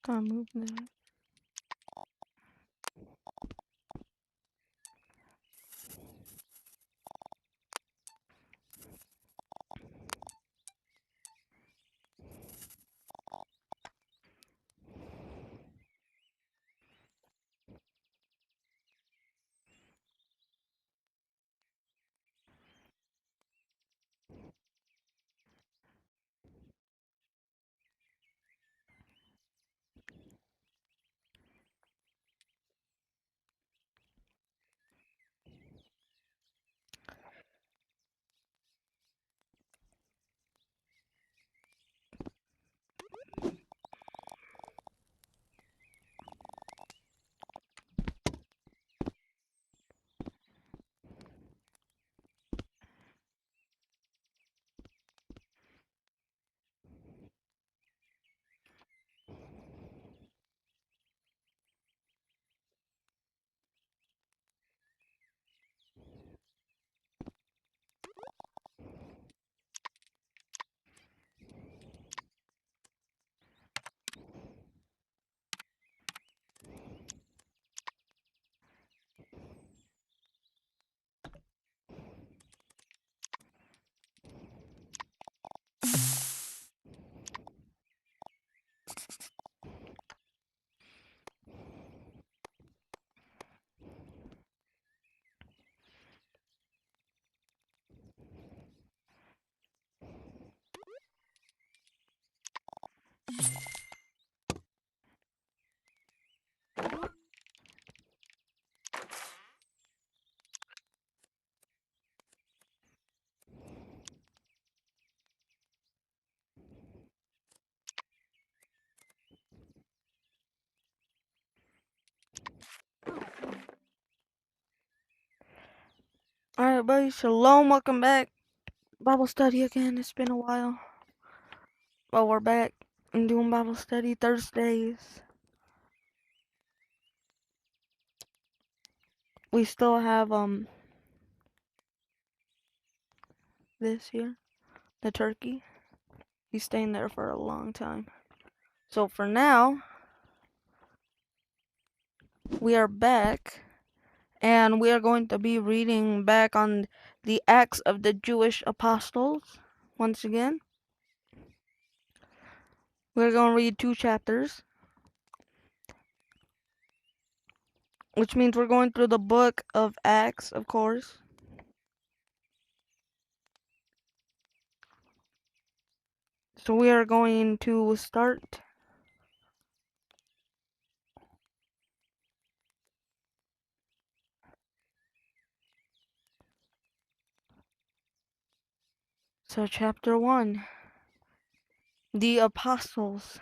Gotta move that. Alright, buddy. Shalom. Welcome back. Bible study again. It's been a while. Well, we're back and doing Bible study Thursdays. We still have this here, the turkey. He's staying there for a long time. So for now, we are back, and we are going to be reading back on the Acts of the Jewish Apostles once again. We're going to read 2 chapters, which means we're going through the book of Acts, of course. So we are going to start. So chapter 1, the Apostles.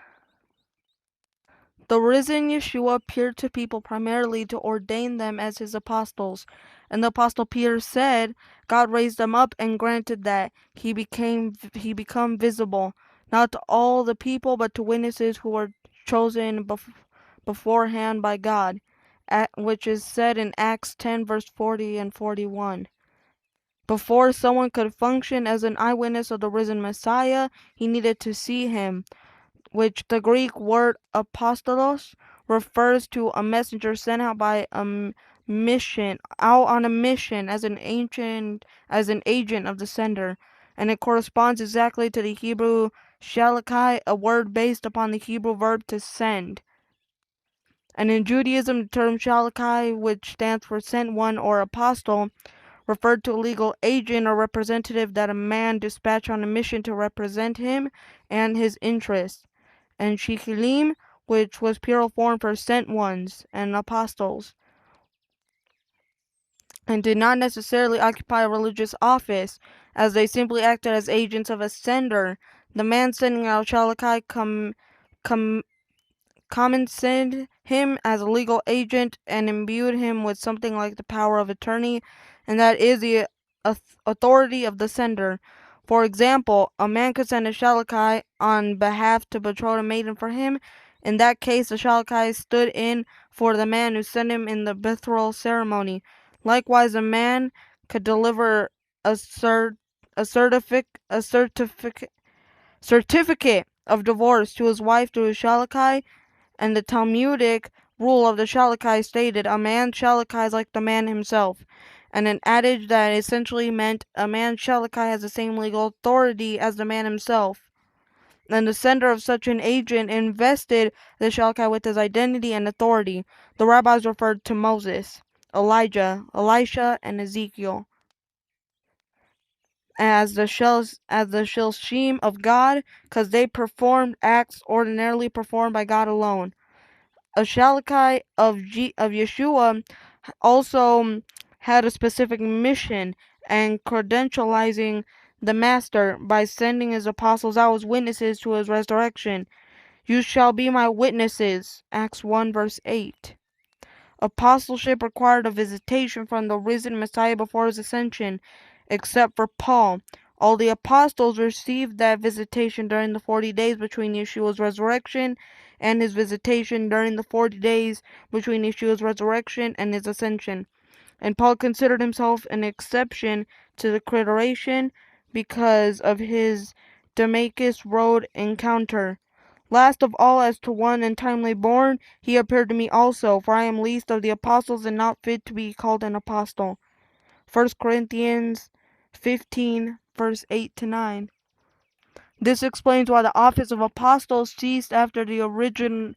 The risen Yeshua appeared to people primarily to ordain them as his apostles. And the apostle Peter said, God raised them up and granted that he become visible, not to all the people, but to witnesses who were chosen beforehand by God, which is said in Acts 10 verse 40 and 41. Before someone could function as an eyewitness of the risen Messiah, he needed to see him, which the Greek word apostolos refers to a messenger sent out by a mission, out on a mission as an agent of the sender, and it corresponds exactly to the Hebrew shalakai, a word based upon the Hebrew verb to send. And in Judaism, the term shalakai, which stands for sent one or apostle, referred to a legal agent or representative that a man dispatched on a mission to represent him and his interests. And Shekilim, which was plural form for sent ones and apostles, and did not necessarily occupy a religious office, as they simply acted as agents of a sender. The man sending out Shalakai commended him as a legal agent and imbued him with something like the power of attorney, and that is the authority of the sender. For example, a man could send a shalakai on behalf to betroth a maiden for him. In that case, the shalakai stood in for the man who sent him in the betrothal ceremony. Likewise, a man could deliver a certificate of divorce to his wife through a shalakai, and the Talmudic rule of the Shalakai stated, "A man Shalakai is like the man himself," and an adage that essentially meant a man Shalakai has the same legal authority as the man himself. And the sender of such an agent invested the Shalakai with his identity and authority. The rabbis referred to Moses, Elijah, Elisha, and Ezekiel as the Shilshim of God, because they performed acts ordinarily performed by God alone. A Shalakai of Yeshua also had a specific mission and credentializing the master by sending his apostles out as witnesses to his resurrection. You shall be my witnesses. Acts 1 verse 8. Apostleship required a visitation from the risen Messiah before his ascension, except for Paul. All the apostles received that visitation during the 40 days between Yeshua's resurrection and his visitation during the 40 days between Yeshua's resurrection and his ascension. And Paul considered himself an exception to the criteria because of his Damascus Road encounter. Last of all, as to one untimely born, he appeared to me also, for I am least of the apostles and not fit to be called an apostle. 1 Corinthians 15, verse 8 to 9. This explains why the office of apostle ceased after the original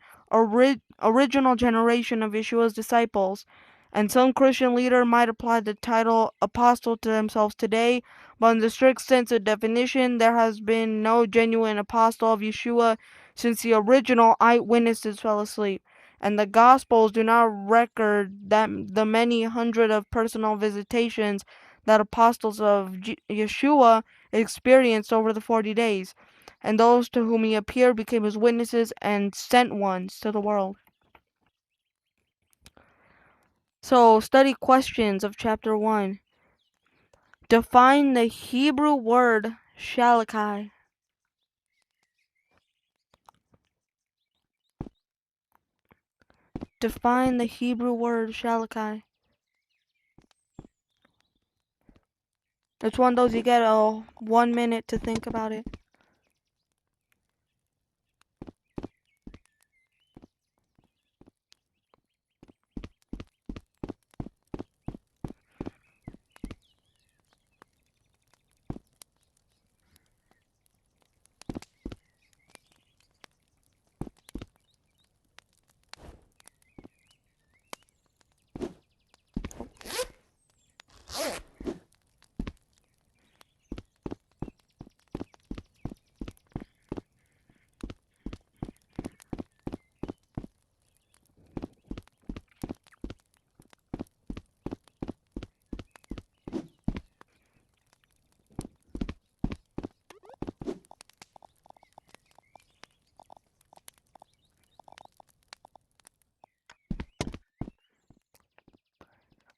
generation of Yeshua's disciples, and some Christian leader might apply the title apostle to themselves today, but in the strict sense of definition, there has been no genuine apostle of Yeshua since the original eyewitnesses fell asleep, and the Gospels do not record that the many hundred of personal visitations that apostles of Yeshua experienced over the 40 days, and those to whom he appeared became his witnesses and sent ones to the world. So, study questions of chapter 1. Define the Hebrew word shalakai. Define the Hebrew word shalakai. It's one of those you get 1 minute to think about it.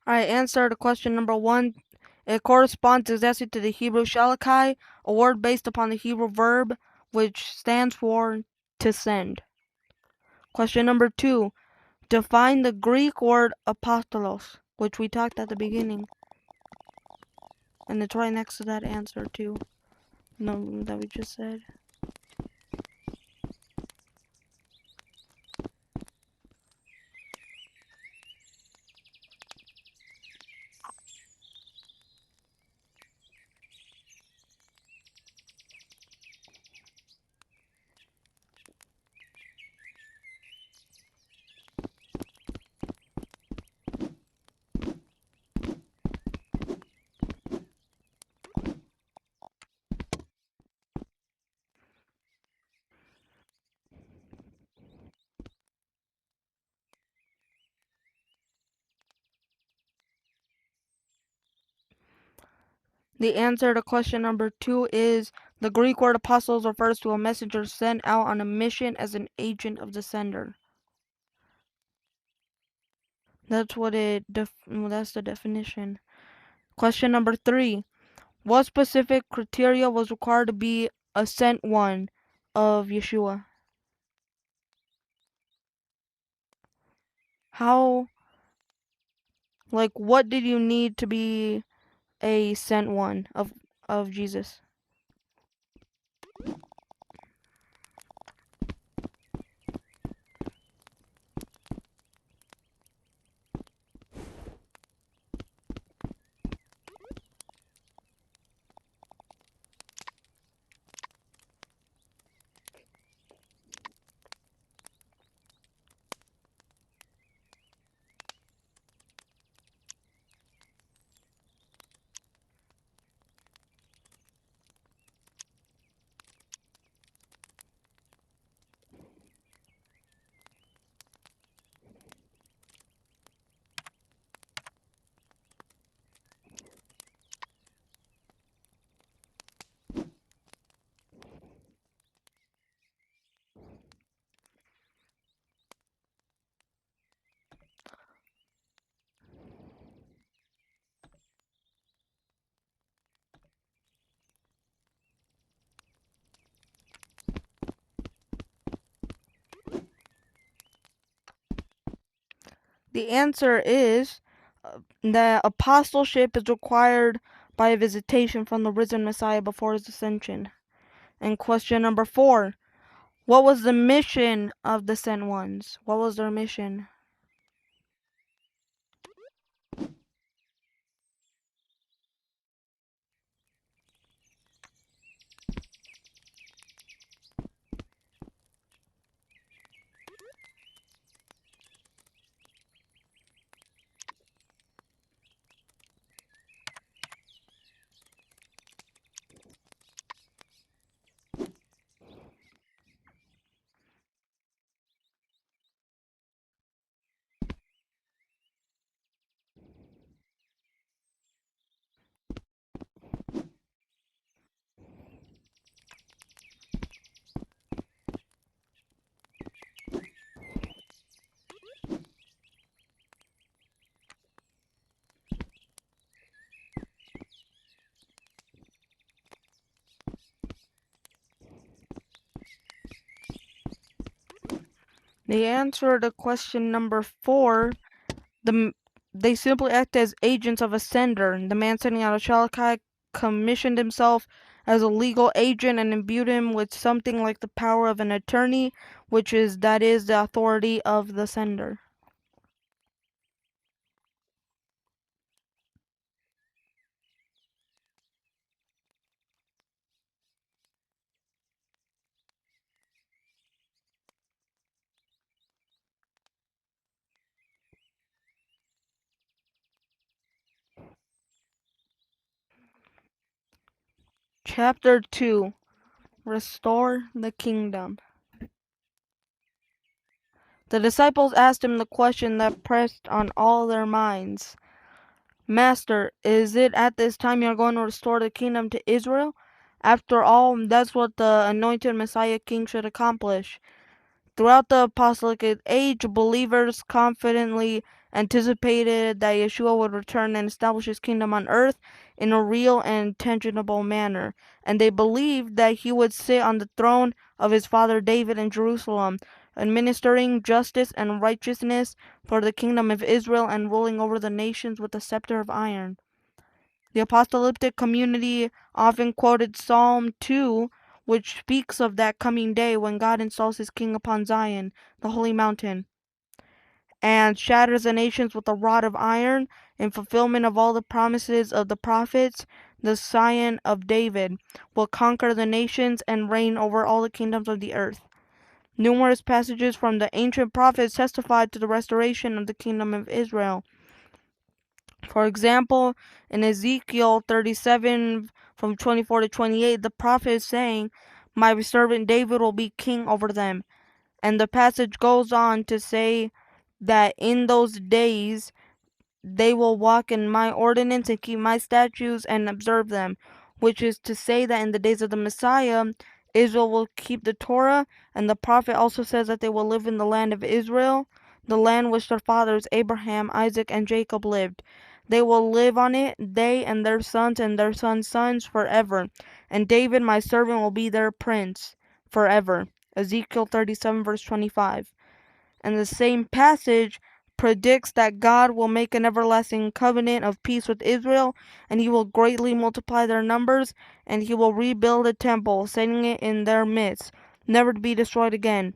Alright, answer to question number 1. It corresponds exactly to the Hebrew shalakai, a word based upon the Hebrew verb, which stands for to send. Question number 2. Define the Greek word apostolos, which we talked at the beginning. And it's right next to that answer too. No, that we just said. The answer to question number 2 is the Greek word apostles refers to a messenger sent out on a mission as an agent of the sender. That's what that's the definition. Question number 3. What specific criteria was required to be a sent one of Yeshua? How, what did you need to be a sent one of Jesus? The answer is that apostleship is required by a visitation from the risen Messiah before his ascension. And question number 4. What was the mission of the sent ones? What was their mission? The answer to question number 4, they simply act as agents of a sender. The man sending out a Shalakai commissioned himself as a legal agent and imbued him with something like the power of an attorney, that is the authority of the sender. Chapter 2. Restore the Kingdom. The disciples asked him the question that pressed on all their minds. Master, is it at this time you are going to restore the kingdom to Israel? After all, that's what the anointed Messiah King should accomplish. Throughout the apostolic age, believers confidently anticipated that Yeshua would return and establish his kingdom on earth in a real and tangible manner, and they believed that he would sit on the throne of his father David in Jerusalem, administering justice and righteousness for the kingdom of Israel and ruling over the nations with a scepter of iron. The apocalyptic community often quoted Psalm 2, which speaks of that coming day when God installs his king upon Zion, the holy mountain, and shatters the nations with a rod of iron in fulfillment of all the promises of the prophets. The Scion of David will conquer the nations and reign over all the kingdoms of the earth. Numerous passages from the ancient prophets testified to the restoration of the kingdom of Israel. For example, in Ezekiel 37 from 24 to 28, the prophet is saying, "My servant David will be king over them." And the passage goes on to say that in those days they will walk in my ordinance and keep my statutes and observe them, which is to say that in the days of the Messiah, Israel will keep the Torah, and the prophet also says that they will live in the land of Israel, the land which their fathers Abraham, Isaac, and Jacob lived. They will live on it, they and their sons' sons forever, and David my servant will be their prince forever. Ezekiel 37 verse 25. And the same passage predicts that God will make an everlasting covenant of peace with Israel, and he will greatly multiply their numbers, and he will rebuild a temple, setting it in their midst, never to be destroyed again.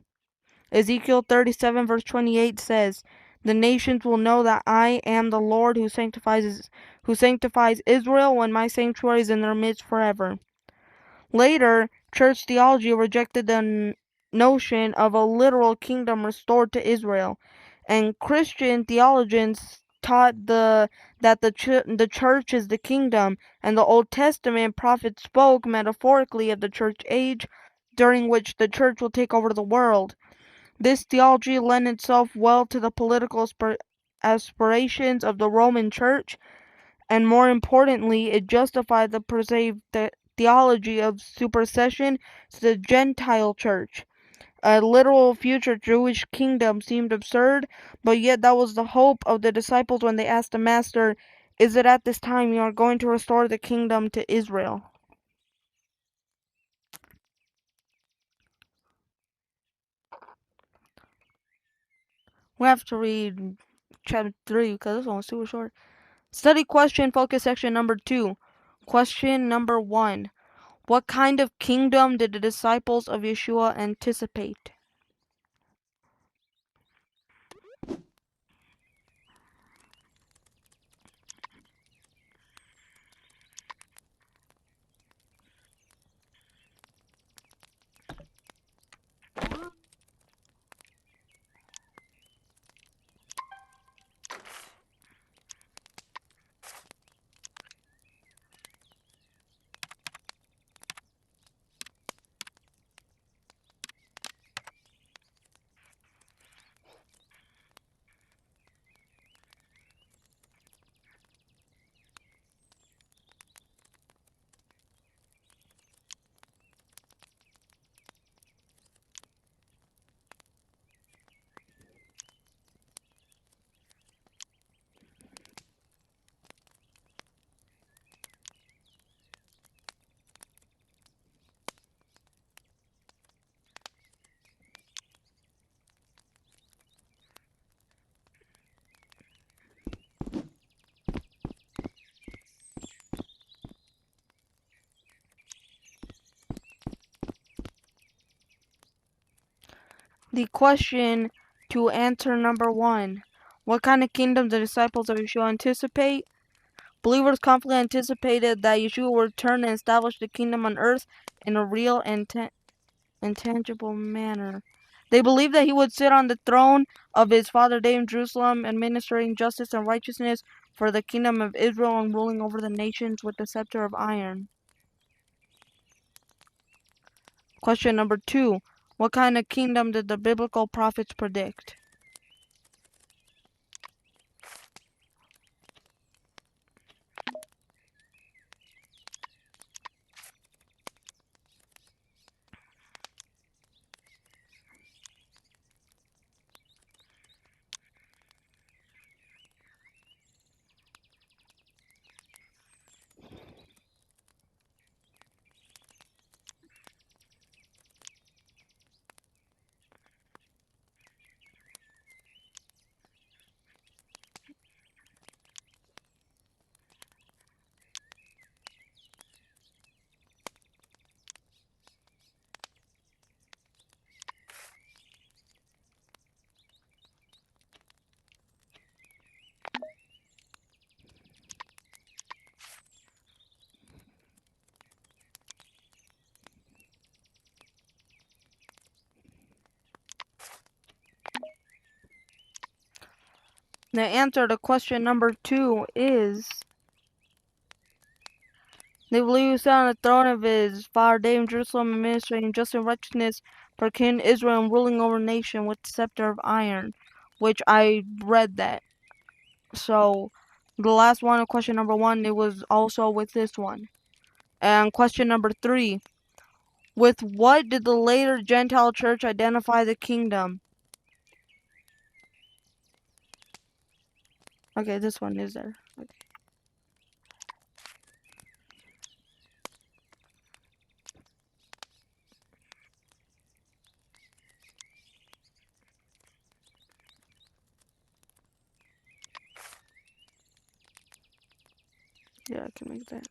Ezekiel 37 verse 28 says, "The nations will know that I am the Lord who sanctifies Israel when my sanctuary is in their midst forever." Later, church theology rejected the notion of a literal kingdom restored to Israel, and Christian theologians taught that the church is the kingdom, and the Old Testament prophets spoke metaphorically of the church age, during which the church will take over the world. This theology lent itself well to the political aspirations of the Roman Church, and more importantly, it justified the perceived theology of supersession to the Gentile church. A literal future Jewish kingdom seemed absurd, but yet that was the hope of the disciples when they asked the Master, "Is it at this time you are going to restore the kingdom to Israel?" We have to read chapter 3 because this one was super short. Study question focus section number 2. Question number 1. What kind of kingdom did the disciples of Yeshua anticipate? The question to answer number 1. What kind of kingdom the disciples of Yeshua anticipate? Believers confidently anticipated that Yeshua would return and establish the kingdom on earth in a real and tangible manner. They believed that he would sit on the throne of his father David in Jerusalem, administering justice and righteousness for the kingdom of Israel and ruling over the nations with the scepter of iron. Question number 2. What kind of kingdom did the biblical prophets predict? The answer to question number 2 is they believe he sat on the throne of his father David in Jerusalem, administering justice and righteousness for King Israel and ruling over nation with the scepter of iron, which I read that. So the last one of question number 1, it was also with this one. And question number 3. With what did the later Gentile church identify the kingdom? Okay, this one is there. Okay. Yeah, I can make that.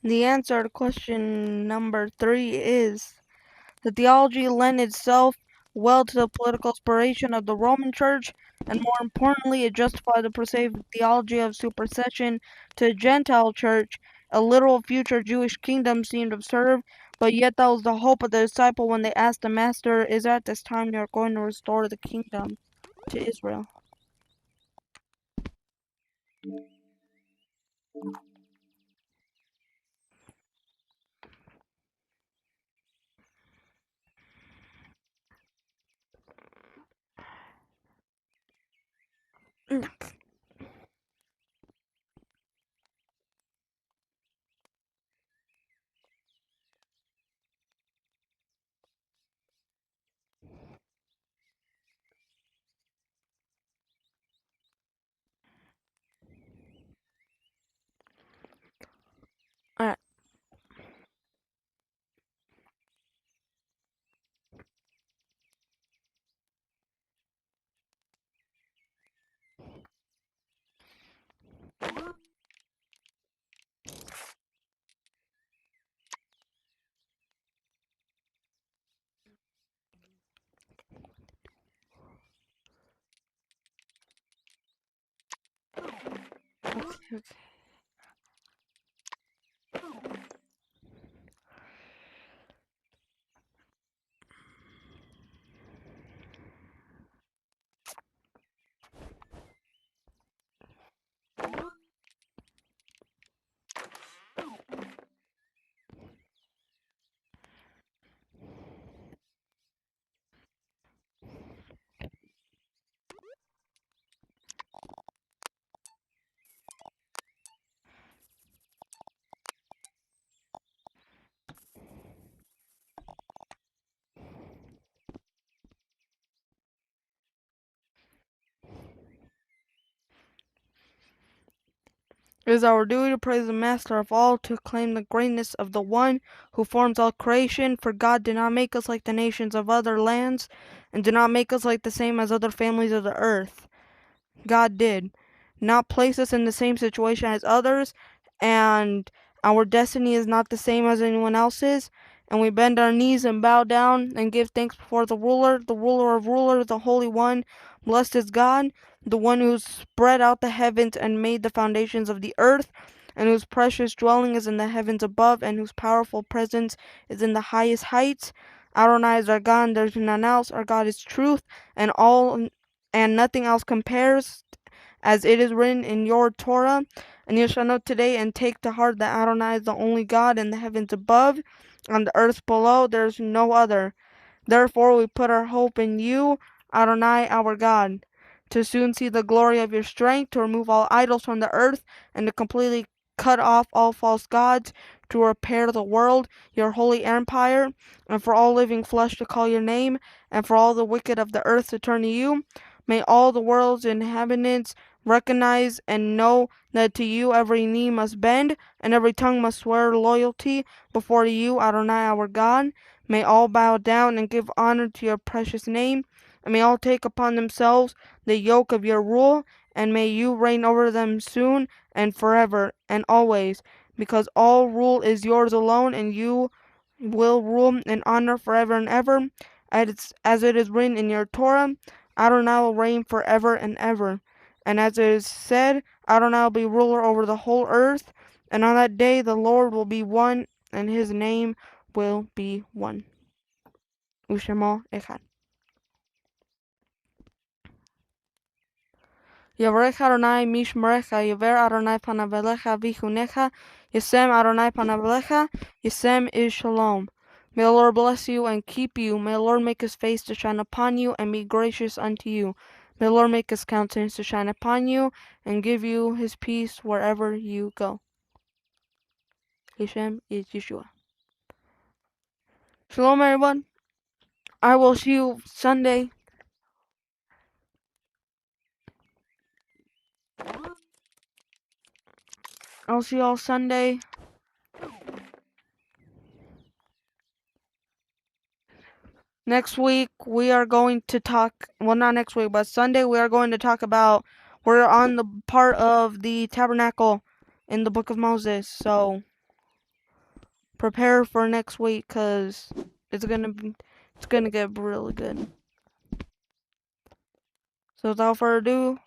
The answer to question number 3 is the theology lent itself well to the political aspiration of the Roman Church, and more importantly, it justified the perceived theology of supersession to the Gentile Church. A literal future Jewish kingdom seemed absurd, but yet that was the hope of the disciple when they asked the Master, "Is at this time you are going to restore the kingdom to Israel?" Alright. Okay. It is our duty to praise the Master of all, to acclaim the greatness of the One who forms all creation, for God did not make us like the nations of other lands, and did not make us like the same as other families of the earth. God did not place us in the same situation as others, and our destiny is not the same as anyone else's. And we bend our knees and bow down and give thanks before the ruler of rulers, the Holy One. Blessed is God, the one who spread out the heavens and made the foundations of the earth, and whose precious dwelling is in the heavens above, and whose powerful presence is in the highest heights. Adonai is our God, and there is none else. Our God is truth, and nothing else compares, as it is written in your Torah. And you shall know today and take to heart that Adonai is the only God in the heavens above, and the earth below. There is no other. Therefore we put our hope in you, Adonai our God, to soon see the glory of your strength, to remove all idols from the earth, and to completely cut off all false gods, to repair the world, your holy empire, and for all living flesh to call your name, and for all the wicked of the earth to turn to you. May all the world's inhabitants recognize and know that to you every knee must bend, and every tongue must swear loyalty before you, Adonai our God. May all bow down and give honor to your precious name, and may all take upon themselves the yoke of your rule, and may you reign over them soon and forever and always, because all rule is yours alone, and you will rule in honor forever and ever, as it is written in your Torah. Adonai will reign forever and ever. And as it is said, Adonai will be ruler over the whole earth, and on that day the Lord will be one, and his name will be one. Ushemo Echad. Yavrech Adonai mishmerecha, Yaver Adonai panavelecha vichunecha, Yasem Adonai panavelecha, Yasem is shalom. May the Lord bless you and keep you. May the Lord make his face to shine upon you and be gracious unto you. May the Lord make his countenance to shine upon you and give you his peace wherever you go. Hashem is Yeshua. Shalom, everyone. I will see you Sunday. I'll see you all Sunday. Next week we are going to talk, well, not next week, but Sunday we are going to talk about, we're on the part of the tabernacle in the book of Moses. So prepare for next week because it's gonna get really good. So without further ado,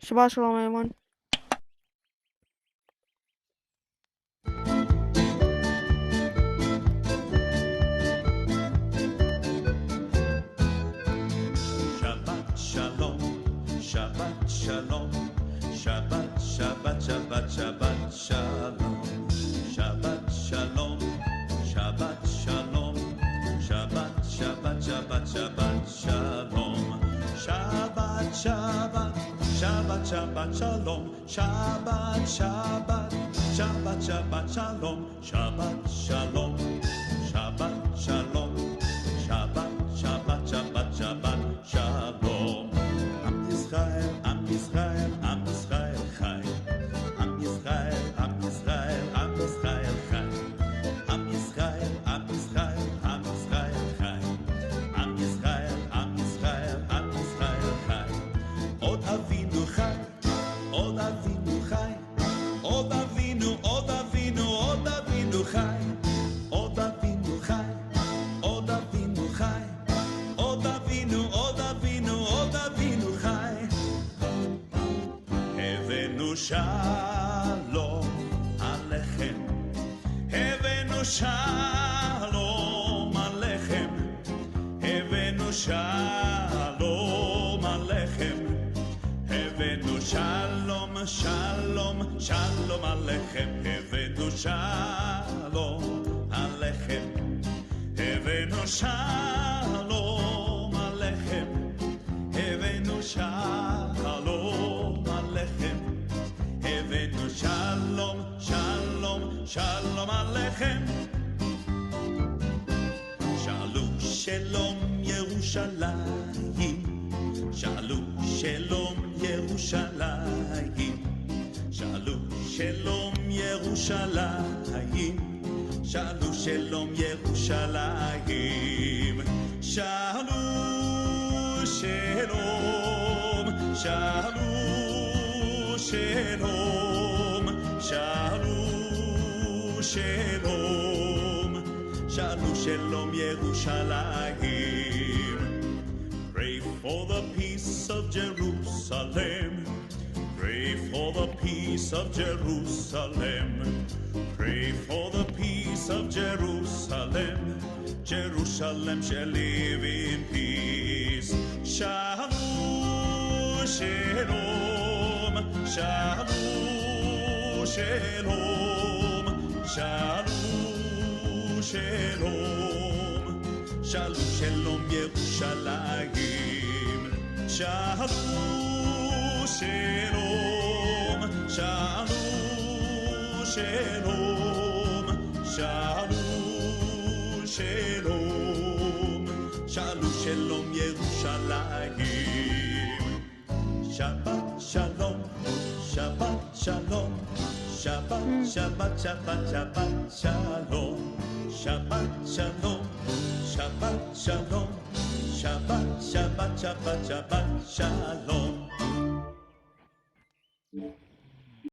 Shabbat Shalom, everyone. Shabbat Shalom, Shabbat Shalom, Shabbat, Shabbat, Shabbat, Shabbat Shalom, Shabbat Shalom, Shabbat Shalom, Shabbat, Shabbat, Shabbat, Shabbat Shalom, Shabbat, Shabbat, Shabbat, Shabbat Shalom, Shabbat, Shabbat, Shabbat, Shabbat Shalom, Shabbat Shalom, Shabbat Shalom, Shabbat, Shabbat, Shabbat, Shabbat Shalom. Am Yisrael, Am Yisrael, Am Yisrael Chai. Am Yisrael, Am Yisrael, Am Yisrael Chai. Am Yisrael, Am Yisrael, Am Yisrael Chai. Am Yisrael, Am Yisrael, Am Yisrael Chai. Od Avinu Chai, Od Avinu Chai. Od Avinu, Od Avinu, Od Avinu Chai. Od Avinu Chai, Od Avinu Chai. Od Avinu, Od Avinu, Od Avinu Chai. Havenu Shalom Alechem. Havenu Shalom Alechem. Havenu Shalom Alechem. Havenu Shalom, Shalom, Shalom Alechem. Havenu Shalom Alechem. Havenu Shalom Alechem. Havenu Shalom Alechem. Havenu Shalom, Shalom, Shalom Alechem. Shalu Shalom Yerushalayim. Shalu Shalom Yerushalayim. Shalu Shalom Yerushalayim. Shalu Shalom Yerushalayim. Shalu Shalom. Shalu Shalom. Shalu Shalom. Shalu Shalom Yerushalayim. Pray for the peace of Jerusalem. Pray for the peace of Jerusalem. Pray for the peace of Jerusalem. Jerusalem shall live in peace. Shalom, Shalom, Shalom, Shalom, Shalom, Shalom, Shalom, Shalom, Yerushalayim. Shalom, Shalom, Shalom, Shalom, Shalom, Shalom, Shalom, Shalom, Yerushalayim. Shabbat Shalom, Shabbat Shalom, Shabbat, Shabbat, Shabbat, Shabbat Shalom, Shabbat Shalom, Shabbat Shalom, Shabbat, Shabbat, Shabbat, Shabbat Shalom.